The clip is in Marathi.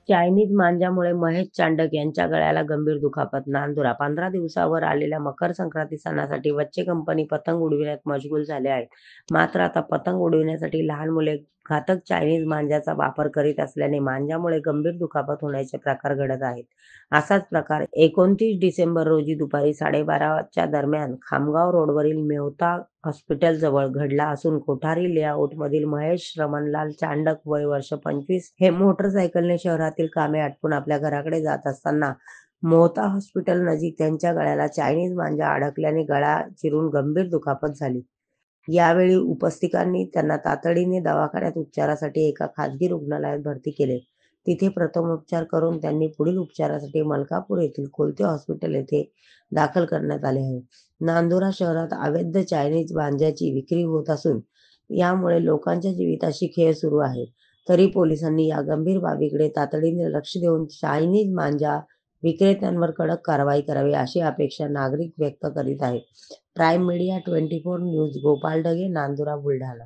चायनीज मांजामुळे महेश चांडक यांच्या गळ्याला गंभीर दुखापत. नांदुरा 15 दिवसावर आलेल्या मकर संक्रांती सणासाठी बच्चे कंपनी पतंग उडविण्यात मशगूल झाले आहेत. मात्र आता पतंग उडविण्यासाठी लहान मुले घातक चायनीज मांजाचा वापर करीत असल्याने मांजामुळे गंभीर दुखापत होण्याचे प्रकार घडत आहेत. असाच प्रकार 29 डिसेंबर रोजी दुपारी 12:30च्या दरम्यान खामगाव रोडवरील मेहता हॉस्पिटलजवळ घडला असून कोठारी लेआउटमधील महेश रमणलाल चांडक वय वर्ष 25 हे मोटरसायकलने शहरातील कामे आटपून आपल्या घराकडे जात असताना मोहता हॉस्पिटल नजीक त्यांच्या गळ्याला चायनीज मांजा अडकल्याने गळा चिरून गंभीर दुखापत झाली. यावेळी उपस्थितांनी त्यांना तातडीने दवाखान्यात उपचारासाठी एका खासगी रुग्णालयात भरती केले. तिथे प्रथमोपचार करून त्यांनी पुढील उपचारासाठी मलकापूर येथील कोलते हॉस्पिटल येथे दाखल करण्यात आले आहे. नांदुरा शहरात अवैध चायनीज मांजाची विक्री होत असून यामुळे लोकांच्या जीविताशी खेळ सुरू आहे. तरी पोलिसांनी या गंभीर बाबीकडे तातडीने लक्ष देऊन चायनीज मांजा विक्रेत्यांवर कडक कारवाई करावी अशी अपेक्षा नागरिक व्यक्त करीत आहेत. Prime media 24 news Gopal Dhage, Nandura, Buldhana.